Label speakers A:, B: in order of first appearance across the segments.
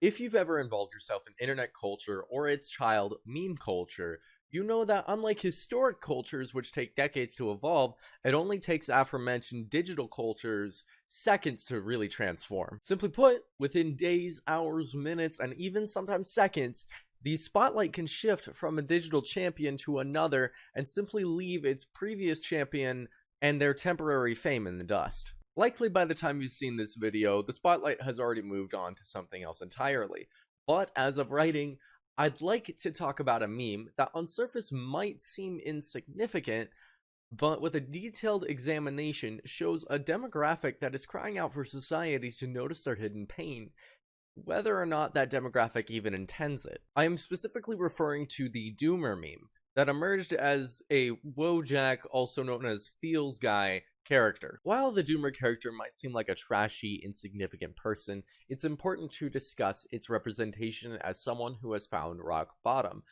A: If you've ever involved yourself in internet culture or its child, meme culture, you know that unlike historic cultures which take decades to evolve, it only takes aforementioned digital cultures seconds to really transform. Simply put, within days, hours, minutes, and even sometimes seconds, the spotlight can shift from a digital champion to another and simply leave its previous champion and their temporary fame in the dust. Likely by the time you've seen this video, the spotlight has already moved on to something else entirely. But as of writing, I'd like to talk about a meme that on surface might seem insignificant, but with a detailed examination shows a demographic that is crying out for society to notice their hidden pain, whether or not that demographic even intends it. I am specifically referring to the Doomer meme that emerged as a Wojak, also known as Feels Guy, character. While the Doomer character might seem like a trashy, insignificant person, it's important to discuss its representation as someone who has found rock bottom,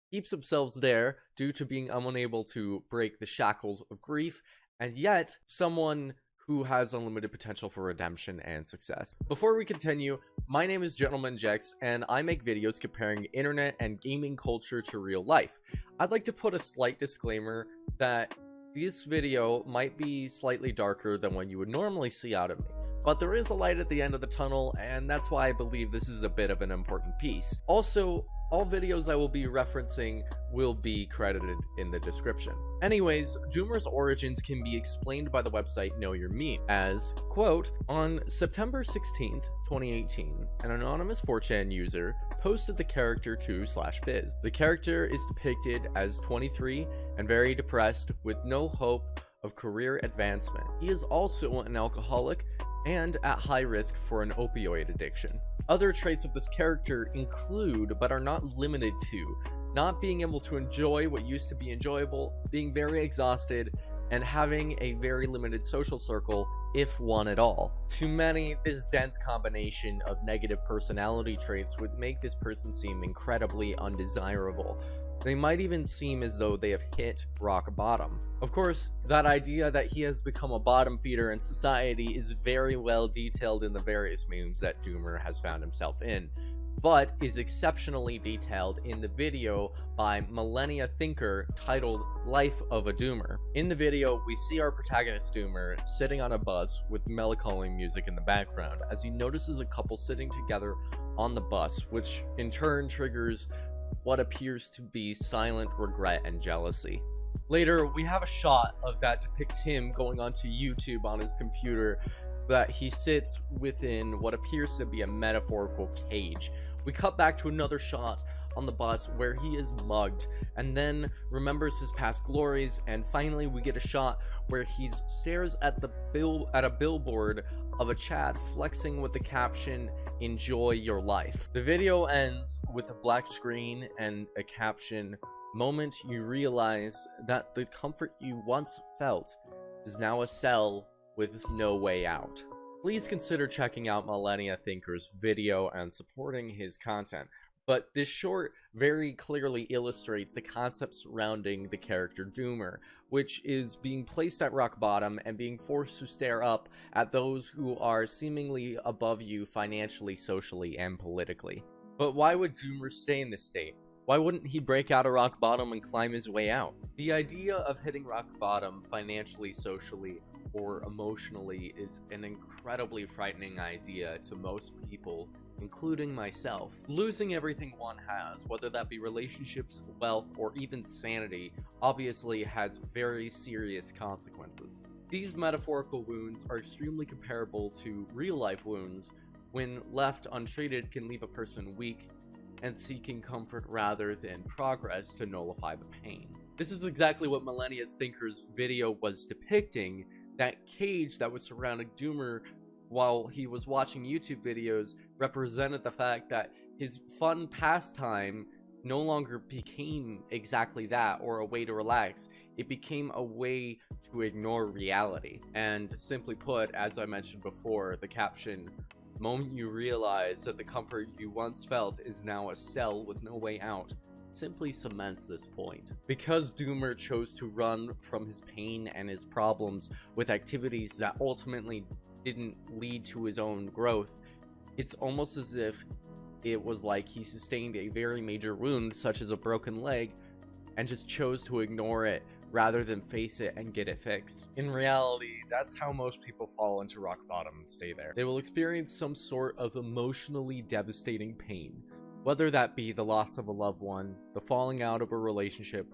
A: keeps themselves there due to being unable to break the shackles of grief, and yet someone who has unlimited potential for redemption and success. Before we continue, my name is Gentleman Jex, and I make videos comparing internet and gaming culture to real life. I'd like to put a slight disclaimer that this video might be slightly darker than what you would normally see out of me, but there is a light at the end of the tunnel, and that's why I believe this is a bit of an important piece. Also, all videos I will be referencing will be credited in the description. Anyways, Doomer's origins can be explained by the website Know Your Meme as, quote, on September 16th, 2018, an anonymous 4chan user posted the character to /biz. The character is depicted as 23 and very depressed with no hope of career advancement. He is also an alcoholic and at high risk for an opioid addiction. Other traits of this character include, but are not limited to, not being able to enjoy what used to be enjoyable, being very exhausted, and having a very limited social circle, if one at all. To many, this dense combination of negative personality traits would make this person seem incredibly undesirable. They might even seem as though they have hit rock bottom. Of course, that idea that he has become a bottom feeder in society is very well detailed in the various memes that Doomer has found himself in, but is exceptionally detailed in the video by Millennia Thinker titled Life of a Doomer. In the video, we see our protagonist Doomer sitting on a bus with melancholy music in the background as he notices a couple sitting together on the bus, which in turn triggers what appears to be silent regret and jealousy. Later, we have a shot of that depicts him going onto YouTube on his computer, that he sits within what appears to be a metaphorical cage. We cut back to another shot on the bus where he is mugged and then remembers his past glories, and finally we get a shot where he stares at a billboard of a Chad flexing with the caption, "Enjoy your life." The video ends with a black screen and a caption, "Moment you realize that the comfort you once felt is now a cell with no way out." Please consider checking out Millennia Thinker's video and supporting his content. But this short very clearly illustrates the concept surrounding the character Doomer, which is being placed at rock bottom and being forced to stare up at those who are seemingly above you financially, socially, and politically. But why would Doomer stay in this state? Why wouldn't he break out of rock bottom and climb his way out? The idea of hitting rock bottom financially, socially, or emotionally is an incredibly frightening idea to most people, including myself. Losing everything one has, whether that be relationships, wealth, or even sanity, obviously has very serious consequences. These metaphorical wounds are extremely comparable to real-life wounds. When left untreated, can leave a person weak and seeking comfort rather than progress to nullify the pain. This is exactly what Millennia Thinker's video was depicting. That cage that was surrounding Doomer while he was watching YouTube videos represented the fact that his fun pastime no longer became exactly that, or a way to relax. It became a way to ignore reality. And simply put, as I mentioned before, the caption, "Moment you realize that the comfort you once felt is now a cell with no way out," simply cements this point. Because Doomer chose to run from his pain and his problems with activities that ultimately didn't lead to his own growth, it's almost as if it was like he sustained a very major wound, such as a broken leg, and just chose to ignore it rather than face it and get it fixed. In reality, that's how most people fall into rock bottom and stay there. They will experience some sort of emotionally devastating pain, whether that be the loss of a loved one, the falling out of a relationship,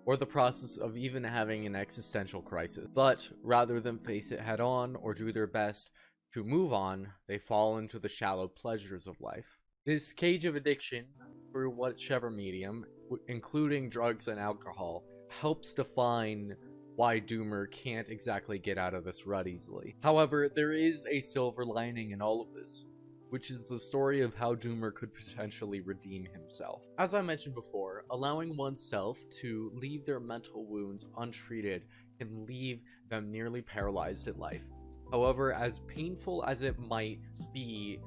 A: or the process of even having an existential crisis. But rather than face it head on or do their best to move on, they fall into the shallow pleasures of life. This cage of addiction, through whichever medium, including drugs and alcohol, helps define why Doomer can't exactly get out of this rut easily. However, there is a silver lining in all of this, which is the story of how Doomer could potentially redeem himself. As I mentioned before, allowing oneself to leave their mental wounds untreated can leave them nearly paralyzed in life. However, as painful as it might be,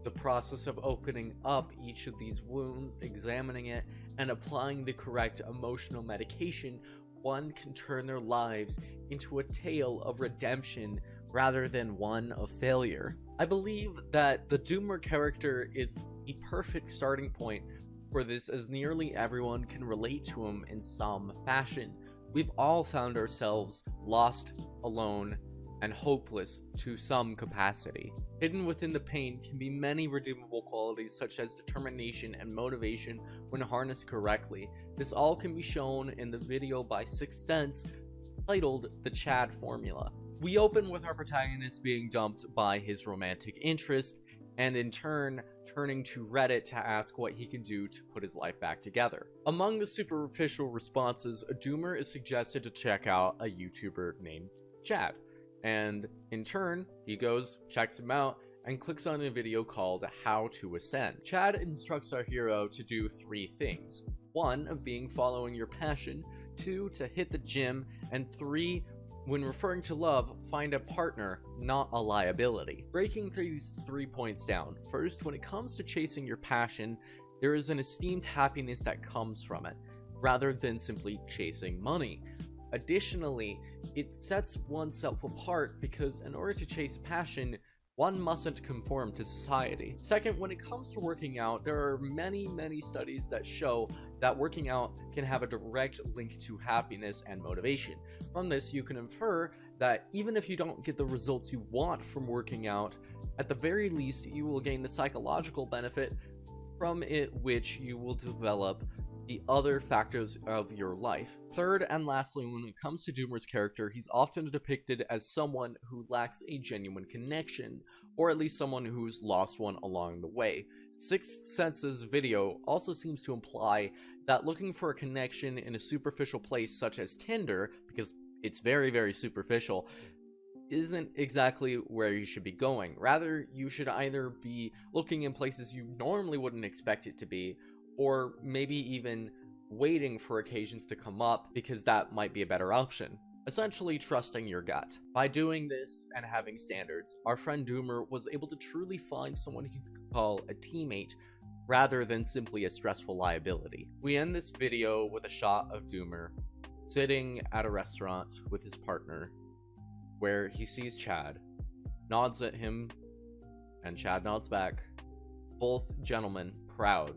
A: the process of opening up each of these wounds, examining it, and applying the correct emotional medication, one can turn their lives into a tale of redemption rather than one of failure. I believe that the Doomer character is a perfect starting point for this, as nearly everyone can relate to him in some fashion. We've all found ourselves lost, alone, and hopeless to some capacity. Hidden within the pain can be many redeemable qualities such as determination and motivation when harnessed correctly. This all can be shown in the video by Sixth Sense titled The Chad Formula. We open with our protagonist being dumped by his romantic interest, and in turn turning to Reddit to ask what he can do to put his life back together. Among the superficial responses, Doomer is suggested to check out a YouTuber named Chad, and in turn he goes, checks him out, and clicks on a video called How to Ascend. Chad instructs our hero to do 3 things. 1, of being following your passion, 2, to hit the gym, and 3, when referring to love, find a partner, not a liability. Breaking these 3 points down. First, when it comes to chasing your passion, there is an esteemed happiness that comes from it, rather than simply chasing money. Additionally, it sets oneself apart because in order to chase passion, one mustn't conform to society. Second, when it comes to working out, there are many studies that show that working out can have a direct link to happiness and motivation. From this, you can infer that even if you don't get the results you want from working out, at the very least, you will gain the psychological benefit from it, which you will develop the other factors of your life. Third and lastly, when it comes to Doomer's character, he's often depicted as someone who lacks a genuine connection, or at least someone who's lost one along the way. Sixth Sense's video also seems to imply that looking for a connection in a superficial place such as Tinder, because it's very superficial, isn't exactly where you should be going. Rather, you should either be looking in places you normally wouldn't expect it to be, or maybe even waiting for occasions to come up, because that might be a better option. Essentially, trusting your gut. By doing this and having standards, our friend Doomer was able to truly find someone he could call a teammate, rather than simply a stressful liability. We end this video with a shot of Doomer sitting at a restaurant with his partner, where he sees Chad, nods at him, and Chad nods back, both gentlemen proud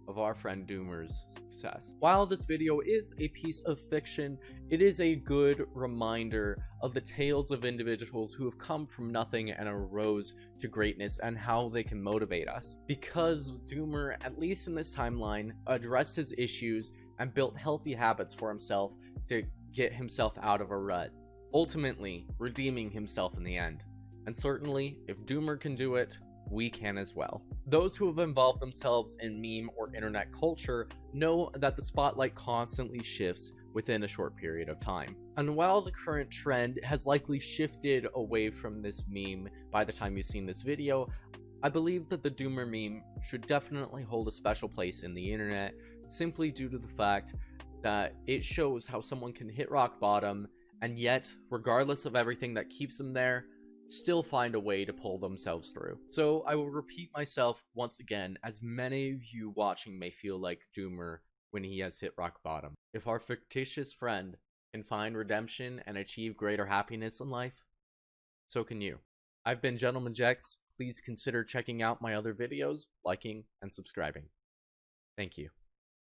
A: of our friend Doomer's success. While this video is a piece of fiction, it is a good reminder of the tales of individuals who have come from nothing and arose to greatness, and how they can motivate us. Because Doomer, at least in this timeline, addressed his issues and built healthy habits for himself to get himself out of a rut, ultimately redeeming himself in the end. And certainly, if Doomer can do it, we can as well. Those who have involved themselves in meme or internet culture know that the spotlight constantly shifts within a short period of time. And while the current trend has likely shifted away from this meme by the time you've seen this video, I believe that the Doomer meme should definitely hold a special place in the internet, simply due to the fact that it shows how someone can hit rock bottom, and yet, regardless of everything that keeps them there, still find a way to pull themselves through. So I will repeat myself once again, as many of you watching may feel like Doomer when he has hit rock bottom. If our fictitious friend can find redemption and achieve greater happiness in life, so can you. I've been Gentleman Jex. please consider checking out my other videos, liking, and subscribing. Thank you.